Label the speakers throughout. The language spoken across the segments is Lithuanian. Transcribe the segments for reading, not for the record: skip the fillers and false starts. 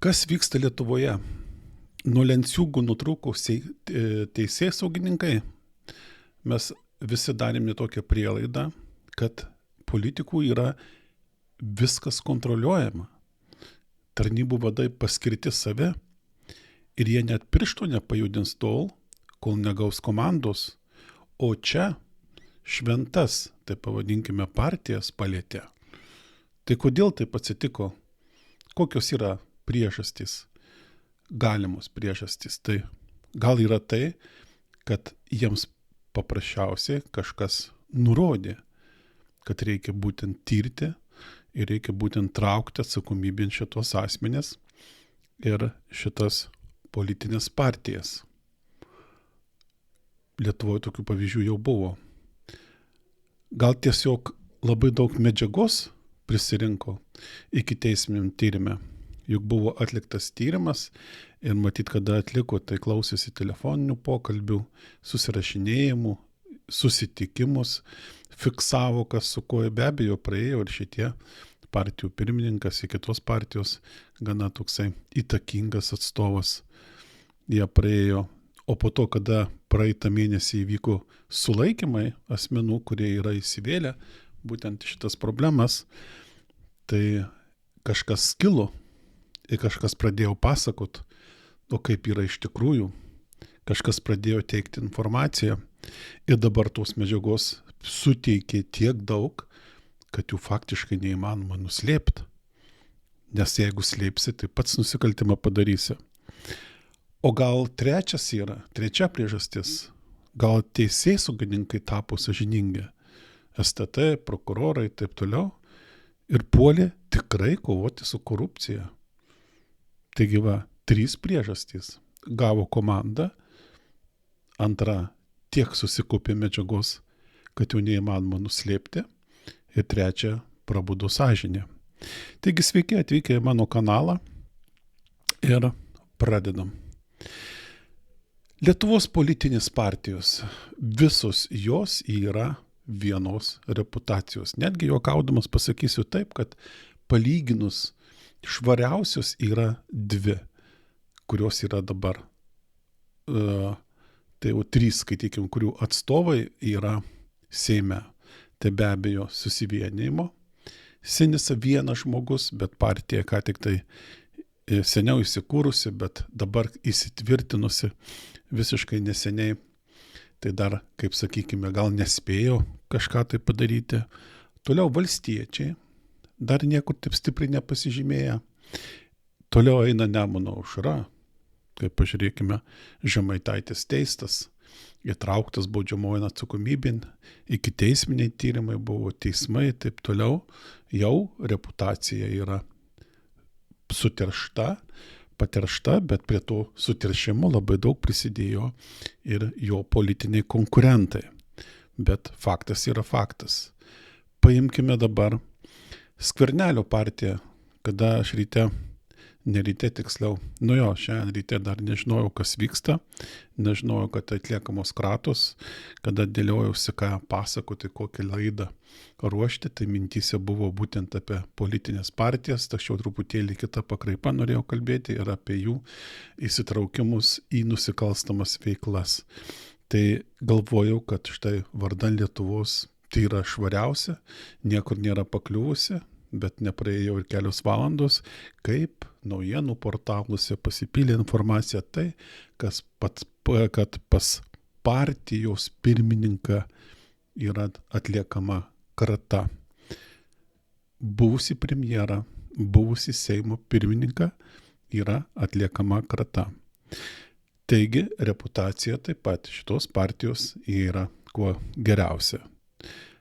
Speaker 1: Kas vyksta Lietuvoje? Nuo Lenciūgų nutrūko teisėsaugininkai. Mes visi darėme tokią prielaidą, kad politikų yra viskas kontroliuojama. Tarnybų vadai paskirti save ir jie net piršto nepajudins tol, kol negaus komandos. O čia šventas, tai pavadinkime, partijas palietė. Tai kodėl taip atsitiko? Kokios yra priežastys? Galimos priežastys. Tai gal yra tai, kad jiems paprasčiausiai kažkas nurodė, kad reikia būtent tirti ir reikia būtent traukti atsakomybėn šitos asmenės ir šitas politinės partijas. Lietuvoje tokių pavyzdžių jau buvo. Gal tiesiog labai daug medžiagos prisirinko iki teisminiam tyrime. Juk buvo atliktas tyrimas ir matyt, kada atliko, tai klausėsi telefoninių pokalbių, susirašinėjimų, susitikimus, fiksavo, kas su kuo, be abejo praėjo ir šitie partijų pirmininkas ir kitos partijos gana toksai įtakingas atstovas. Jie praėjo, o po to, kada praeitą mėnesį įvyko sulaikymai asmenų, kurie yra įsivėlę būtent šitas problemas, tai kažkas skilo. Ir kažkas pradėjo pasakot, o kaip yra iš tikrųjų. Kažkas pradėjo teikti informaciją ir dabar tos medžiagos suteikė tiek daug, kad jų faktiškai neįmanoma nuslėpti. Nes jeigu slėpsi, tai pats nusikaltimą padarysi. O gal trečia priežastis, gal teisėsaugininkai tapo sąžiningi, STT, prokurorai ir taip toliau, ir puolė tikrai kovoti su korupcija. Taigi 3 priežastys. Gavo komandą, antra, tiek susikaupė medžiagos, kad jau neįmanoma nuslėpti, ir trečia, prabudo sąžinė. Taigi sveiki atvykę į mano kanalą ir pradedam. Lietuvos politinės partijos, visos jos yra vienos reputacijos. Netgi juokaudamas pasakysiu taip, kad palyginus švariausios yra 2, kurios yra dabar. Tai jau 3, skaitykim, kurių atstovai yra Seime. Tai be abejo susivienijimo. Sinisa vienas žmogus, bet partija ką tik tai seniau įsikūrusi, bet dabar įsitvirtinusi visiškai neseniai. Tai dar, kaip sakykime, gal nespėjo kažką tai padaryti. Toliau valstiečiai. Dar niekur taip stipriai nepasižymėję. Toliau eina Nemuno aušra, kaip pažiūrėkime, Žemaitaitis teistas, įtrauktas baudžiamojon atsakomybėn, iki teisminiai tyrimai buvo, teismai ir taip toliau, jau reputacija yra suteršta, bet prie to suteršimo labai daug prisidėjo ir jo politiniai konkurentai. Bet faktas yra faktas. Paimkime dabar Skvernelio partija, kada aš šiandien ryte dar nežinojau, kas vyksta, nežinojau, kad atliekamos kratos, kada dėliojausi, ką pasakoti, kokią laidą ruošti, tai mintyse buvo būtent apie politinės partijas, tačiau truputėlį kitą pakraipą norėjau kalbėti ir apie jų įsitraukimus į nusikalstamas veiklas. Tai galvojau, kad štai vardan Lietuvos tai yra švariausia, niekur nėra pakliuvusi, bet nepraėjo ir kelios valandos, kaip naujienų portaluose pasipylė informacija tai, kad pas partijos pirmininką yra atliekama krata. Buvusi premjera, buvusi Seimo pirmininką yra atliekama krata. Taigi reputacija taip pat šitos partijos yra kuo geriausia.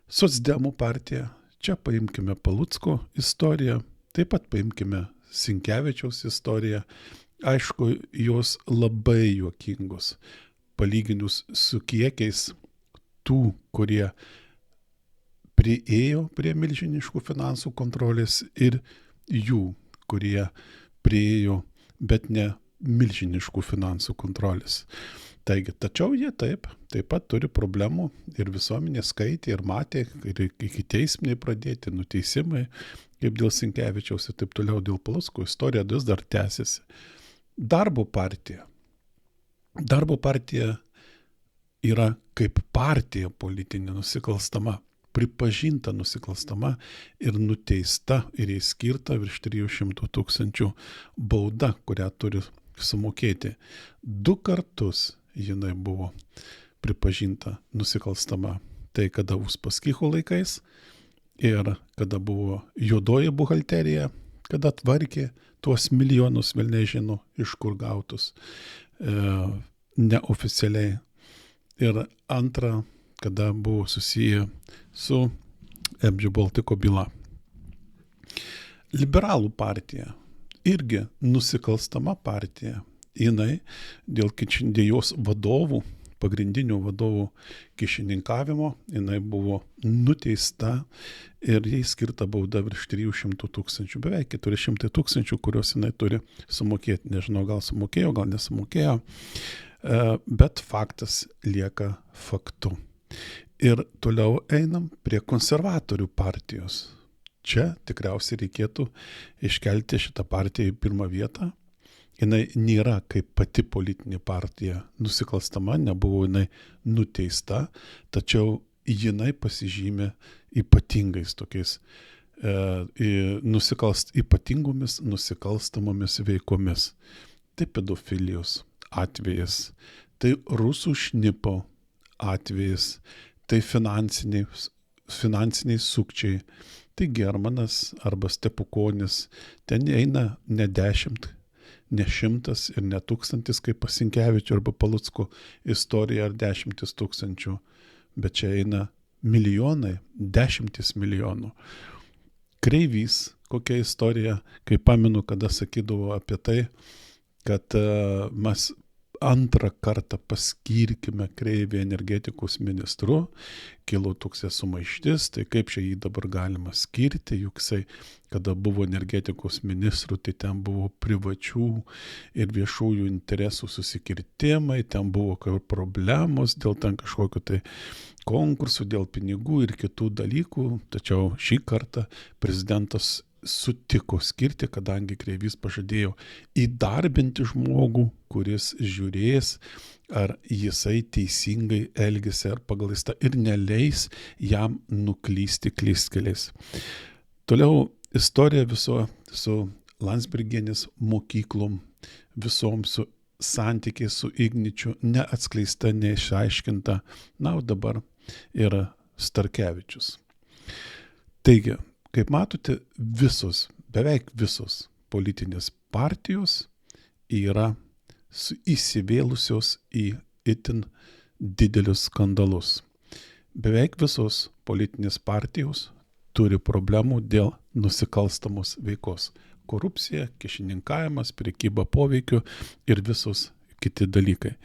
Speaker 1: Socdemų partija, čia paimkime Palucko istoriją, taip pat paimkime Sinkevičiaus istoriją. Aišku, jos labai juokingos, palyginus su kiekiais tų, kurie priėjo prie milžiniškų finansų kontrolės ir jų, kurie priėjo, bet ne milžiniškų finansų kontrolės. Taigi, tačiau jie taip pat turi problemų ir visuomenė skaitė ir matė, ir iki teisminiai pradėti, nuteisimai, kaip dėl Sinkevičiaus ir taip toliau dėl Palucko, istorija vis dar tęsiasi. Darbo partija. Darbo partija yra kaip partija politinė nusikalstama, pripažinta nusikalstama ir nuteista ir įskirta virš 300 000 bauda, kurią turi sumokėti. 2 kartus jinai buvo pripažinta nusikalstama. Tai kada Uspaskicho laikais ir kada buvo juodoji buhalterija, kada tvarkė tuos milijonus, velniai žino, iš kur gautus neoficialiai. Ir antra, kada buvo susiję su MG Baltico byla. Liberalų partija irgi nusikalstama partija. Jinai dėl jos vadovų, pagrindinių vadovų kyšininkavimo, jinai buvo nuteista ir jai skirta bauda virš 300 000, beveik 400 000, kuriuos jinai turi sumokėti. Nežinau, gal sumokėjo, gal nesumokėjo, bet faktas lieka faktu. Ir toliau einam prie konservatorių partijos. Čia tikriausiai reikėtų iškelti šitą partiją į pirmą vietą. Jinai nėra kaip pati politinė partija nusikalstama, nebuvo jinai nuteista, tačiau jinai pasižymė ypatingais tokiais ypatingomis nusikalstamomis veikomis. Tai pedofilijos atvejis, tai rusų šnipo atvejis, tai finansiniai sukčiai, tai Germanas arba Stepukonis, ten eina ne 10, ne 100 ir ne 1000, kaip pas Sinkevičių arba Palucko istorija ar 10 000, bet čia eina milijonai, 10 milijonų. Kreivys, kokia istorija, kai pamenu, kada sakydavo apie tai, kad mes antrą kartą paskirkime Kreivį energetikos ministru, kilo toks sumaištis, tai kaip čia jį dabar galima skirti, juk jisai, kada buvo energetikos ministru, tai ten buvo privačių ir viešųjų interesų susikirtimai, ten buvo problemos dėl ten kažkokiu tai konkursų, dėl pinigų ir kitų dalykų, tačiau šį kartą prezidentas sutiko skirti, kadangi Kreivys pažadėjo įdarbinti žmogų, kuris žiūrės, ar jisai teisingai elgiasi ar pagal įstatymą ir neleis jam nuklysti klystkeliais. Toliau istorija viso su Landsbergienės mokyklom, visom su santykiai su Igničiu neatskleista, neišaiškinta. Na, o dabar yra Starkevičius. Taigi, kaip matote, beveik visos politinės partijos yra įsivėlusios į itin didelius skandalus. Beveik visos politinės partijos turi problemų dėl nusikalstamos veikos. Korupcija, kyšininkavimas, prekyba poveikiu ir visos kiti dalykai.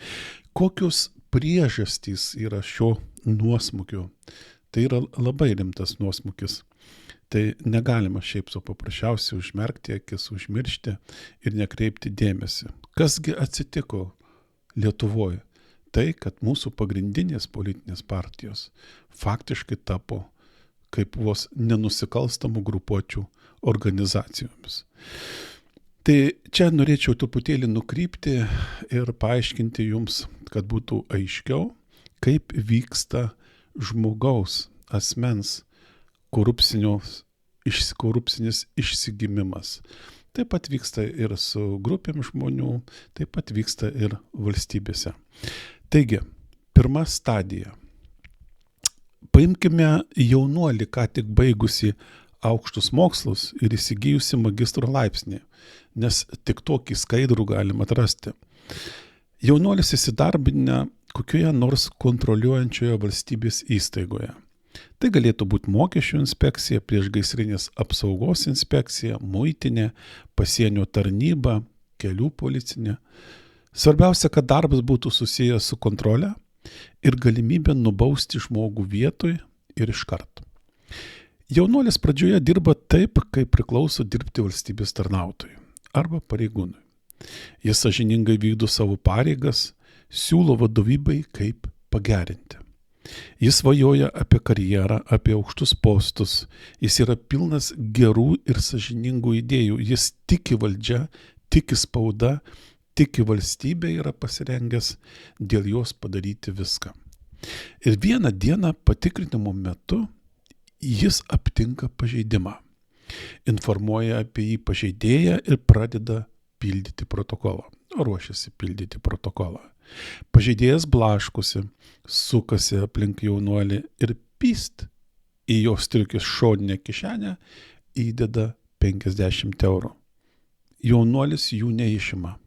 Speaker 1: Kokios priežastys yra šio nuosmukio? Tai yra labai rimtas nuosmukis. Tai negalima šiaip sau paprasčiausiai užmerkti akis, užmiršti ir nekreipti dėmesį. Kasgi atsitiko Lietuvoje? Tai, kad mūsų pagrindinės politinės partijos faktiškai tapo kaip vos nenusikalstamų grupuočių organizacijomis. Tai čia norėčiau truputėlį nukrypti ir paaiškinti jums, kad būtų aiškiau, kaip vyksta žmogaus, asmens korupcinis išsigimimas. Taip pat vyksta ir su grupėm žmonių, taip pat vyksta ir valstybėse. Taigi, pirma stadija. Paimkime jaunuolį, ką tik baigusi aukštus mokslus ir įsigijusi magistro laipsnį, nes tik tokį skaidrų galima atrasti. Jaunuolis įsidarbina kokioje nors kontroliuojančioje valstybės įstaigoje. Tai galėtų būti mokesčių inspekcija, priešgaisrinės apsaugos inspekcija, muitinė, pasienio tarnyba, kelių policinė. Svarbiausia, kad darbas būtų susijęs su kontrole ir galimybė nubausti žmogų vietoj ir iš karto. Jaunuolis pradžioje dirba taip, kaip priklauso dirbti valstybės tarnautojui arba pareigūnui. Jis sąžiningai vykdo savo pareigas siūlo vadovybei, kaip pagerinti. Jis svajoja apie karjerą, apie aukštus postus, jis yra pilnas gerų ir sąžiningų idėjų, jis tiki valdžia, tiki spauda, tiki valstybė, yra pasirengęs dėl jos padaryti viską. Ir vieną dieną patikrinimo metu jis aptinka pažeidimą, informuoja apie jį pažeidėją ir pradeda pildyti protokolą, ruošiasi pildyti protokolą. Pažeidėjas blaškosi, sukasi aplink jaunuolį ir pyst į jo striukės šoninę kišenę įdeda 50 eurų. Jaunuolis jų neišima.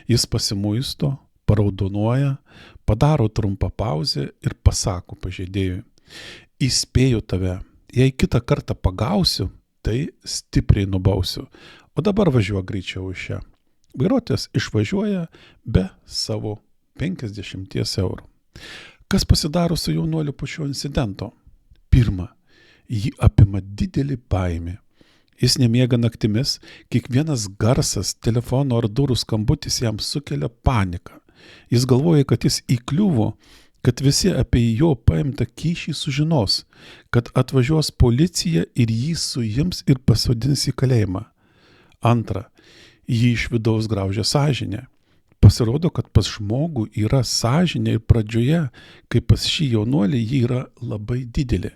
Speaker 1: Jis pasimuisto, paraudonuoja, padaro trumpą pauzę ir pasako pažeidėjui: įspėju tave, jei kitą kartą pagausiu, tai stipriai nubausiu, o dabar važiuok greičiau iš čia. Vairuotojas išvažiuoja be savo 50 eurų. Kas pasidaro su jaunuoliu po šio incidento? Pirma, jį apima didelį baimė. Jis nemiega naktimis, kiekvienas garsas, telefono ar durų skambutis jam sukelia paniką. Jis galvoja, kad jis įkliuvo, kad visi apie jo paimtą kyšį sužinos, kad atvažiuos policija ir jį suims ir pasodins į kalėjimą. Antra, jį iš vidaus graužia sąžinė. Pasirodo, kad pas žmogų yra sąžinė ir pradžioje, kai pas šį jaunuolį ji yra labai didelė.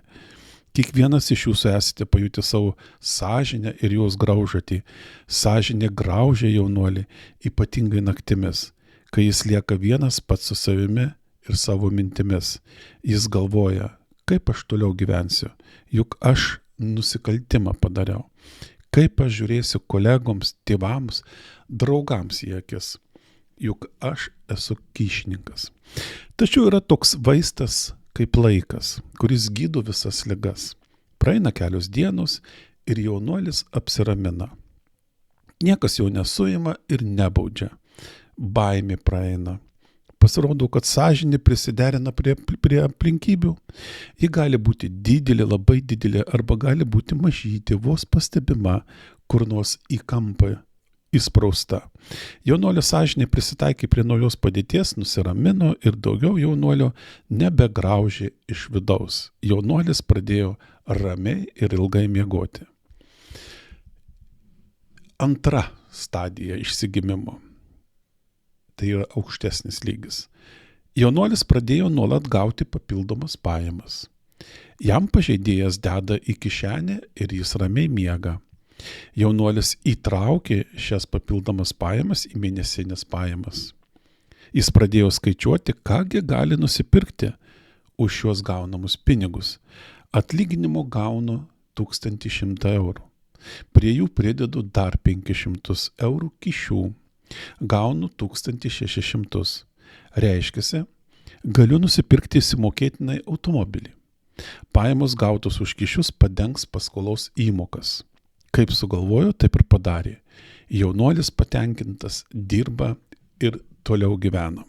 Speaker 1: Kiekvienas iš jūsų esate pajutę savo sąžinę ir jos graužatį. Sąžinė graužia jaunuolį, ypatingai naktimis, kai jis lieka vienas pats su savimi ir savo mintimis. Jis galvoja, kaip aš toliau gyvensiu, juk aš nusikaltimą padariau. Kaip aš žiūrėsiu kolegoms, tėvams, draugams į akis, juk aš esu kyšininkas. Tačiau yra toks vaistas kaip laikas, kuris gydo visas ligas. Praeina kelios dienos ir jaunuolis apsiramina. Niekas jau nesuima ir nebaudžia. Baimė praeina. Pasirodo, kad sąžinė prisiderina prie aplinkybių. Ji gali būti didelė, labai didelė, arba gali būti mažytė, vos pastebima, kur nors į kampą įsprausta. Jaunuolio sąžinė prisitaikė prie naujos padėties, nusiramino ir daugiau jaunuolio nebegraužė iš vidaus. Jaunuolis pradėjo ramiai ir ilgai miegoti. Antra stadija išsigimimo. Tai yra aukštesnis lygis. Jaunuolis pradėjo nuolat gauti papildomas pajamas. Jam pažeidėjas deda į kišenę ir jis ramiai miega. Jaunuolis įtraukė šias papildomas pajamas į mėnesinės pajamas. Jis pradėjo skaičiuoti, kągi gali nusipirkti už šios gaunamus pinigus. Atlyginimo gaunu 1100 eurų. Prie jų pridedu dar 500 eurų kišių. Gaunu 1600. Reiškiasi, galiu nusipirkti įsimokėtinai automobilį. Pajamos gautos už kišius padengs paskolos įmokas. Kaip sugalvojo, taip ir padarė. Jaunuolis patenkintas, dirba ir toliau gyvena.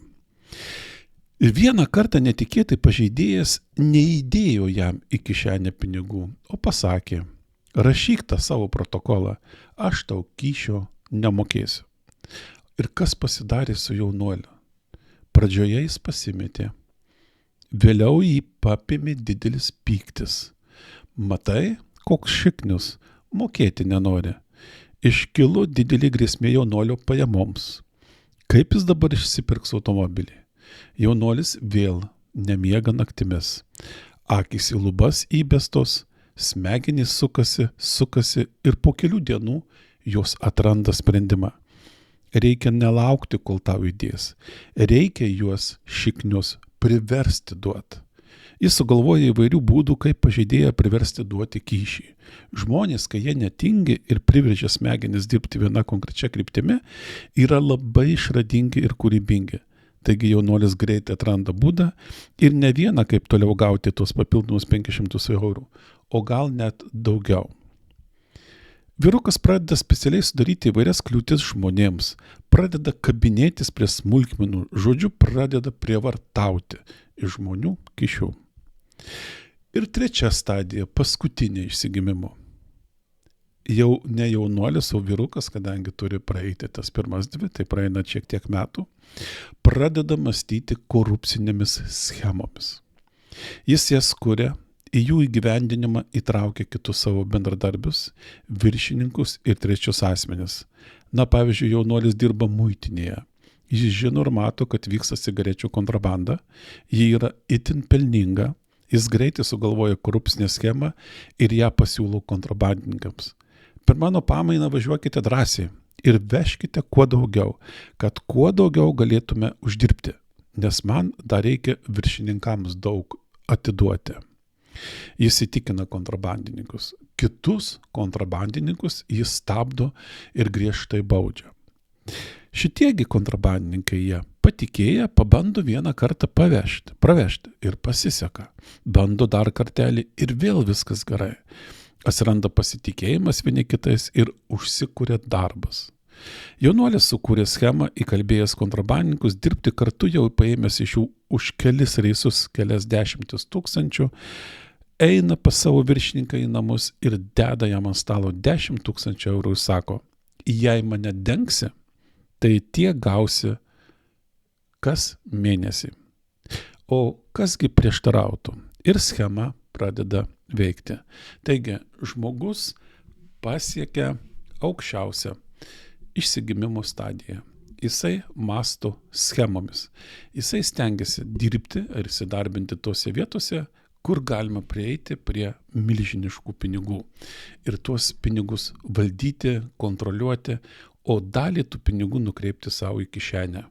Speaker 1: Ir vieną kartą netikėtai pažeidėjas neįdėjo jam į kišenę pinigų, o pasakė: rašyk tą savo protokolą, aš tau kyšio nemokėsiu. Ir kas pasidarė su jaunuoliu? Pradžioje jis pasimetė. Vėliau jį papėmė didelis pyktis. Matai, koks šiknius, mokėti nenori. Iškilo didelė grėsmė jaunuolio pajamoms. Kaip jis dabar išsipirks automobilį? Jaunuolis vėl nemiega naktimis. Akys į lubas įbestos, smegenys sukasi ir po kelių dienų jos atranda sprendimą. Reikia nelaukti, kol tau įdės. Reikia juos šiknius priversti duoti. Jis sugalvoja įvairių būdų, kaip pažeidėją priversti duoti kyšį. Žmonės, kai jie netingi ir priverčia smegenis dirbti viena konkrečia kryptimi, yra labai išradingi ir kūrybingi. Taigi jaunuolis greitai atranda būdą ir ne vieną, kaip toliau gauti tuos papildomus 500 eurų, o gal net daugiau. Vyrukas pradeda specialiai sudaryti įvairias kliūtis žmonėms, pradeda kabinėtis prie smulkmenų, žodžiu, pradeda prievartauti iš žmonių kyšių. Ir trečia stadija, paskutinė išsigimimo. jau ne jaunuolis, o vyrukas, kadangi turi praeiti tas pirmas 2, tai praeina šiek tiek metų, pradeda mąstyti korupcinėmis schemomis. Jis jas kuria, į jų įgyvendinimą įtraukia kitus savo bendradarbius, viršininkus ir trečius asmenis. Na, pavyzdžiui, jaunuolis dirba muitinėje. Jis žino ir mato, kad vyksta cigarečių kontrabanda, ji yra itin pelninga, jis greitai sugalvoja korupcinę schemą ir ją pasiūlo kontrabandininkams. Per mano pamainą važiuokite drąsiai ir vežkite kuo daugiau, kad kuo daugiau galėtume uždirbti, nes man dar reikia viršininkams daug atiduoti. Jis įtikina kontrabandininkus. Kitus kontrabandininkus jis stabdo ir griežtai baudžia. Šitiegi kontrabandininkai jie patikėję pabando vieną kartą pravežti ir pasiseka. Bando dar kartelį ir vėl viskas gerai. Atsiranda pasitikėjimas vieni kitais ir užsikuria darbas. Jaunuolis sukūrė schemą, įkalbėjęs kontrabandininkus dirbti kartu, jau paėmęs iš jų už kelis reisus kelias 10 000, eina pas savo viršininką į namus ir deda jam ant stalo 10 000 eurų ir sako, jei mane dengsi, tai tiek gausi kas mėnesį. O kasgi prieštarautų? Ir schema pradeda veikti. Taigi, žmogus pasiekia aukščiausią išsigimimo stadiją. Jisai mąsto schemomis. Jisai stengiasi dirbti ar įsidarbinti tose vietose, kur galima prieiti prie milžiniškų pinigų. Ir tuos pinigus valdyti, kontroliuoti, o dalį tų pinigų nukreipti savo į kišenę.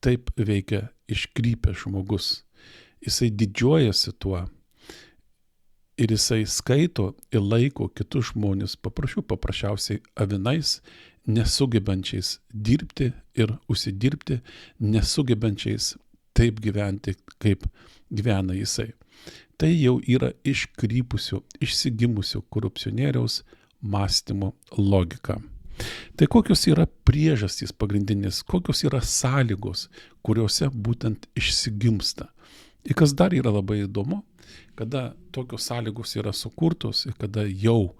Speaker 1: Taip veikia iškrypęs žmogus. Jisai didžiuojasi tuo ir jisai skaito ir laiko kitus žmonės paprasčiausiai avinais, nesugebančiais dirbti ir užsidirbti, nesugebančiais taip gyventi, kaip gyvena jisai. Tai jau yra iškrypusio, išsigimusio korupcionieriaus mąstymo logika. Tai kokios yra priežastys pagrindinės, kokios yra sąlygos, kuriuose būtent išsigimsta. Ir kas dar yra labai įdomu, kada tokios sąlygos yra sukurtos ir kada jau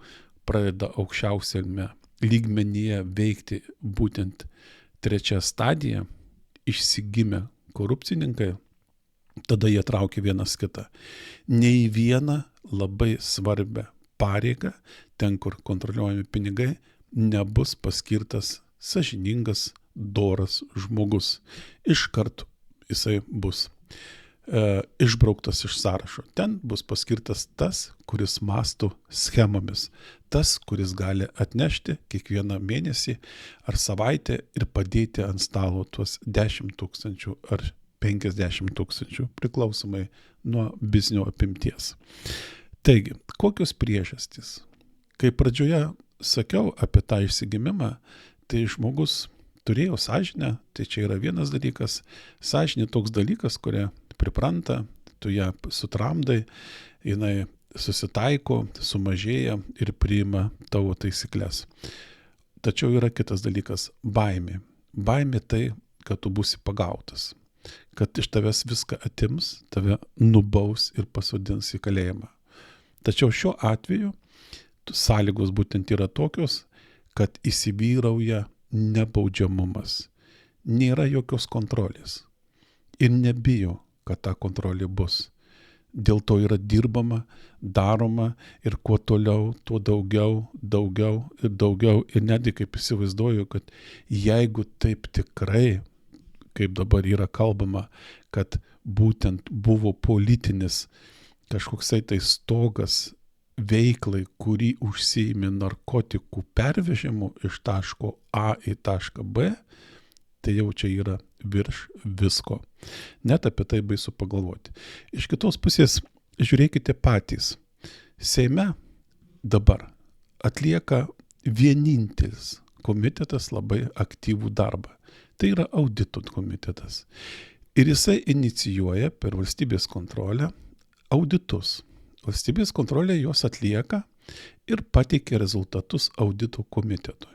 Speaker 1: pradeda aukščiausiame lygmenyje veikti būtent trečia stadija, išsigimę korupcininkai, tada jie traukia vienas kitą. Ne į vieną labai svarbią pareigą, ten kur kontroliuojami pinigai, nebus paskirtas sąžiningas, doras žmogus. Iškart jisai bus išbrauktas iš sąrašo. Ten bus paskirtas tas, kuris mąsto schemomis. Tas, kuris gali atnešti kiekvieną mėnesį ar savaitę ir padėti ant stalo tuos 10 000 ar 50 000, priklausomai nuo biznio apimties. Taigi, kokios priežastys? Kai pradžioje sakiau apie tą išsigimimą, tai žmogus turėjo sąžinę, tai čia yra vienas dalykas. Sąžinė toks dalykas, kurią pripranta, tu ją sutramdai, jinai susitaiko, sumažėja ir priima tavo taisyklės. Tačiau yra kitas dalykas – baimė. Baimė tai, kad tu būsi pagautas, kad iš tavęs viską atims, tave nubaus ir pasodins į kalėjimą. Tačiau šiuo atveju sąlygos būtent yra tokios, kad įsivyrauja nebaudžiamumas. Nėra jokios kontrolės. Ir nebijo, kad ta kontrolė bus. Dėl to yra dirbama, daroma ir kuo toliau, tuo daugiau ir daugiau. Ir netgi kaip įsivaizduoju, kad jeigu taip tikrai, kaip dabar yra kalbama, kad būtent buvo politinis kažkoksai tai stogas veiklai, kurį užsiėmė narkotikų pervežimu iš taško A į tašką B, tai jau čia yra virš visko. Net apie tai baisu pagalvoti. Iš kitos pusės, žiūrėkite patys. Seime dabar atlieka vienintelis komitetas labai aktyvų darbą. Tai yra audito komitetas. Ir jisai inicijuoja per valstybės kontrolę auditus. Valstybės kontrolė juos atlieka ir pateikia rezultatus audito komitetui.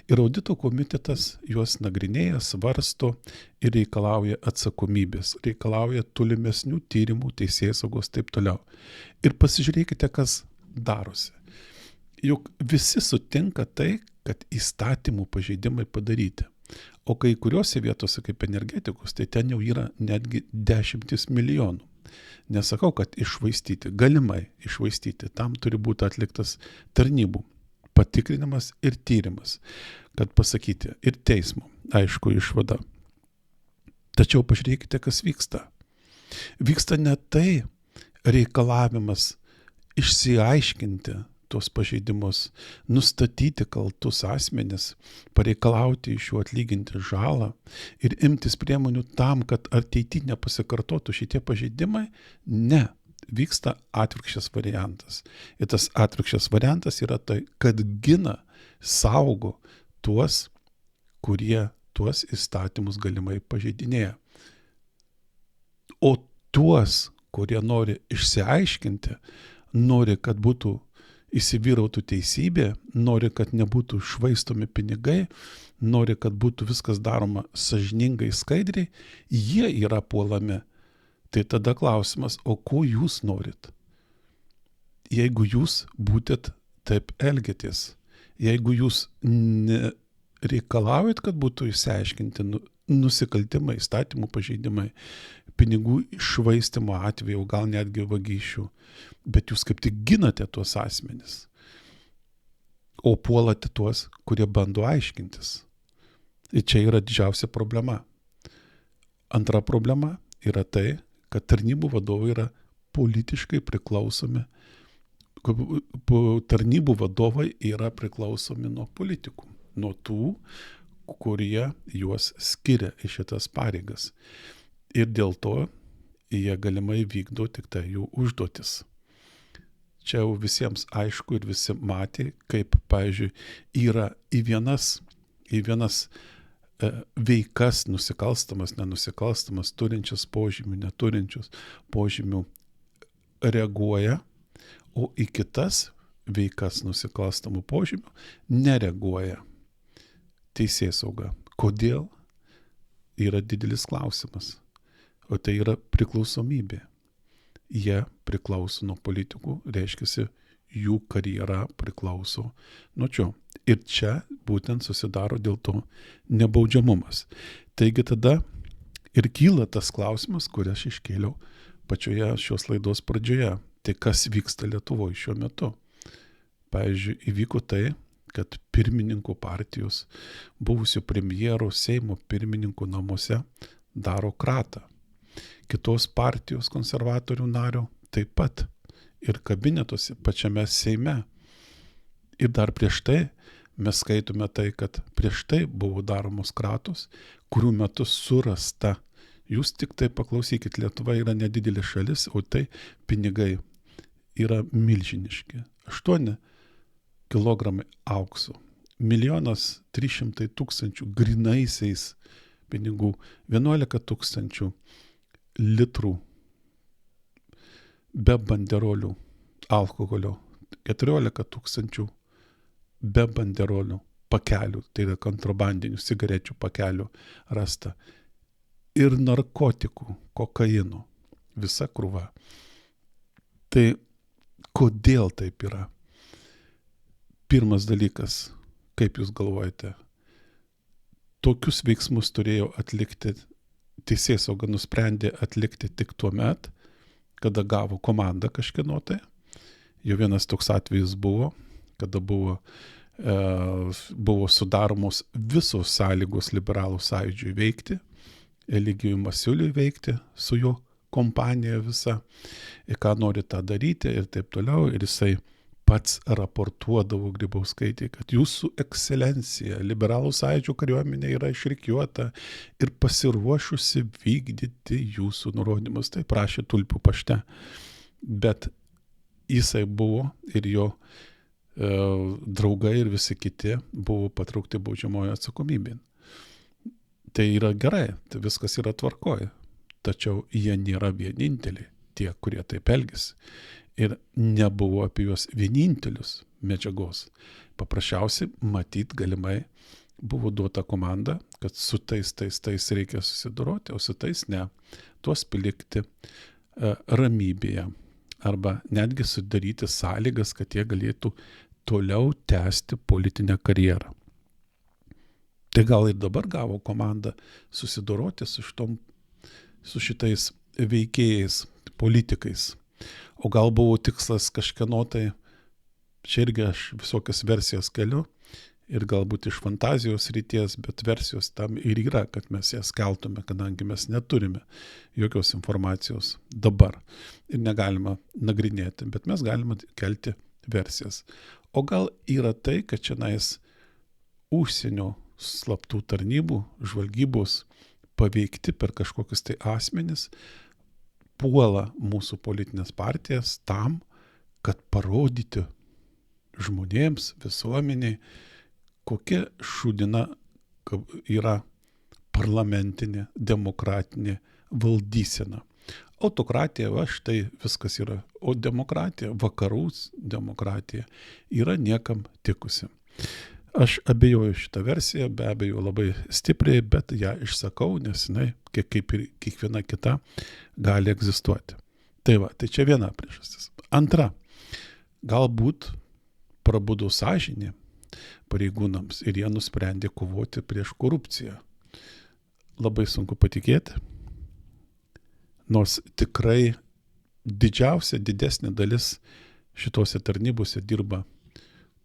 Speaker 1: Ir audito komitetas juos nagrinėja, svarsto ir reikalauja atsakomybės, reikalauja tolimesnių tyrimų, teisėsaugos, taip toliau. Ir pasižiūrėkite, kas darosi. juk visi sutinka tai, kad įstatymų pažeidimai padaryti. O kai kuriuose vietose kaip energetikos, tai ten jau yra netgi 10 milijonų. Nesakau, kad iššvaistyti, galimai iššvaistyti, tam turi būti atliktas tarnybų patikrinimas ir tyrimas, kad pasakyti ir teismo, aišku, išvada. Tačiau pažiūrėkite, kas vyksta. Vyksta ne tai reikalavimas išsiaiškinti tuos pažeidimus, nustatyti kaltus asmenis, pareikalauti iš jų atlyginti žalą ir imtis priemonių tam, kad ateityje nepasikartotų šitie pažeidimai. Ne, vyksta atvirkščias variantas. Ir tas atvirkščias variantas yra tai, kad gina, saugo tuos, kurie tuos įstatymus galimai pažeidinėja. O tuos, kurie nori išsiaiškinti, nori, kad būtų įsivyrautų teisybė, nori, kad nebūtų švaistomi pinigai, nori, kad būtų viskas daroma sąžiningai, skaidriai, jie yra puolami. Tai tada klausimas, o ko jūs norit? Jeigu jūs būtent taip elgiatės, jeigu jūs reikalaujat, kad būtų išsiaiškinti nusikaltimai, įstatymų pažeidimai, pinigų iššvaistimo atveju, gal netgi vagysčių, bet jūs kaip tik ginate tuos asmenis, o puolate tuos, kurie bando aiškintis. Ir čia yra didžiausia problema. Antra problema yra tai, kad tarnybų vadovai yra politiškai priklausomi, tarnybų vadovai yra priklausomi nuo politikų, nuo tų, kurie juos skiria į šitas pareigas. Ir dėl to jie galimai vykdo tik tai jų užduotis. Čia jau visiems aišku ir visi matė, kaip, pavyzdžiui, yra į vienas veikas nusikalstamas, nenusikalstamas, turinčias požymių, neturinčius požymių reaguoja, o į kitas veikas nusikalstamų požymių nereaguoja teisėsauga. Kodėl? Yra didelis klausimas. O tai yra priklausomybė. Jie priklauso nuo politikų, reiškia, jų karjera priklauso nuo čia. Ir čia būtent susidaro dėl to nebaudžiamumas. Taigi tada ir kyla tas klausimas, kurį aš iškėliau pačioje šios laidos pradžioje. Tai kas vyksta Lietuvoje šiuo metu? Pavyzdžiui, įvyko tai, kad pirmininkų partijos, buvusių premjerų, Seimo pirmininkų namuose daro kratą. Kitos partijos konservatorių nario taip pat ir kabinetuose pačiame Seime. Ir dar prieš tai mes skaitome tai, kad prieš tai buvo daromos kratos, kurių metu surasta. Jūs tik tai paklausykit, Lietuva yra nedidelė šalis, o tai pinigai yra milžiniški. 8 kilogramai aukso, 1 300 000 grynaisiais pinigų, 11 000 litrų be banderolių alkoholio, 14 000 be banderolių pakelių, tai yra kontrabandinių cigarečių pakelių rasta. Ir narkotikų, kokainų, visa krūva. Tai kodėl taip yra? Pirmas dalykas, kaip jūs galvojate, tokius veiksmus turėjo atlikti, teisėsauga nusprendė atlikti tik tuo met, kada gavo komandą kažkieno tai. Jau vienas toks atvejis buvo, kada buvo sudaromos visos sąlygos liberalų sąjūdžiui veikti, Eligijui Masiuliui veikti su jo kompanija visa, ir ką nori tą daryti ir taip toliau. Ir jisai pats raportuodavo Grybauskaitei, kad jūsų ekscelencija, liberalų sąjūdžio kariuomenė yra išrikiuota ir pasiruošusi vykdyti jūsų nurodymus. Tai prašė Tulpių pašte. Bet jisai buvo ir jo draugai ir visi kiti buvo patraukti baudžiamojo atsakomybėn. Tai yra gerai, tai viskas yra tvarkoje. Tačiau jie nėra vieninteliai, tie, kurie taip elgėsi. Ir nebuvo apie juos vienintelius medžiagos. Paprasčiausiai, matyt, galimai buvo duota komanda, kad su tais reikia susidoroti, o su tais ne. Tuos palikti ramybėje. Arba netgi sudaryti sąlygas, kad jie galėtų toliau tęsti politinę karjerą. Tai gal ir dabar gavo komandą susidoroti su šitais veikėjais, politikais. O gal buvo tikslas kažkieno tai, čia irgi aš visokias versijas keliu ir galbūt iš fantazijos ryties, bet versijos tam ir yra, kad mes jas keltume, kadangi mes neturime jokios informacijos dabar ir negalima nagrinėti, bet mes galime kelti versijas. O gal yra tai, kad čionais užsienio slaptų tarnybų, žvalgybos paveikti per kažkokius tai asmenis, puola mūsų politinės partijas tam, kad parodyti žmonėms, visuomeniai, kokia šūdina yra parlamentinė, demokratinė valdysena. Autokratija, va štai viskas yra, o demokratija, vakarų demokratija yra niekam tikusi. Aš abejoju šitą versiją, be abejo labai stipriai, bet ją išsakau, nes jinai, kaip ir kiekviena kita, gali egzistuoti. Tai va, tai čia viena priežastis. Antra, galbūt prabudo sąžinė pareigūnams ir jie nusprendė kovoti prieš korupciją. Labai sunku patikėti, nors tikrai didesnė dalis šitose tarnybose dirba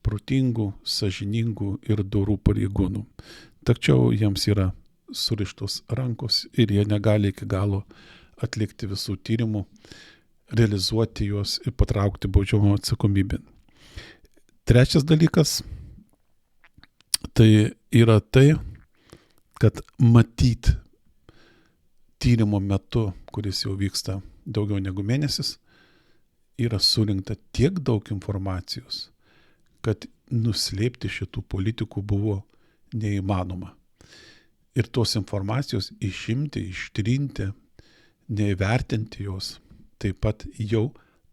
Speaker 1: protingų, sąžiningų ir dorų pareigūnų. Tačiau jiems yra surištos rankos ir jie negali iki galo atlikti visų tyrimų, realizuoti juos ir patraukti baudžiamą atsakomybėn. Trečias dalykas, tai yra tai, kad matyt tyrimo metu, kuris jau vyksta daugiau negu mėnesis, yra surinkta tiek daug informacijos, kad nuslėpti šitų politikų buvo neįmanoma. Ir tos informacijos išimti, ištrinti, neįvertinti jos taip pat jau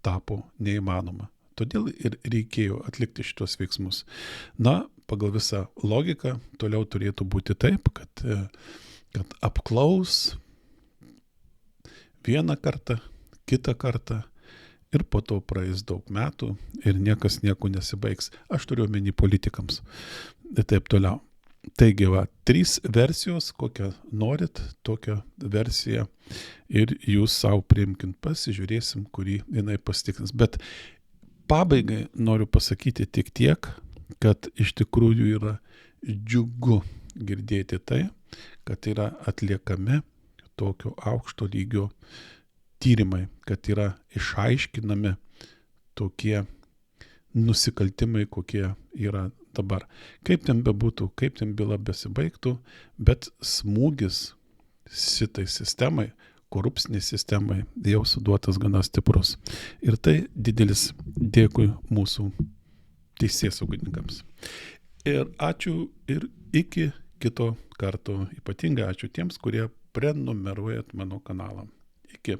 Speaker 1: tapo neįmanoma. Todėl ir reikėjo atlikti šitos veiksmus. Na, pagal visą logiką toliau turėtų būti taip, kad apklaus vieną kartą, kitą kartą, ir po to praeis daug metų ir niekas nieko nesibaigs. Aš turiu omeny politikams. Ir taip toliau. Taigi va, 3 versijos, kokią norit, tokią versiją ir jūs savo priimkint, pasižiūrėsim, kurį jinai pasitikrins. Bet pabaigai noriu pasakyti tik tiek, kad iš tikrųjų yra džiugu girdėti tai, kad yra atliekami tokio aukšto lygio tyrimai, kad yra išaiškinami tokie nusikaltimai, kokie yra dabar. Kaip ten bebūtų, kaip ten byla besibaigtų, bet smūgis šitai sistemai, korupciniai sistemai jau suduotas gana stiprus. Ir tai didelis dėkui mūsų teisėsaugininkams. Ir ačiū ir iki kito karto. Ypatingai ačiū tiems, kurie prenumeruojat mano kanalą. Iki.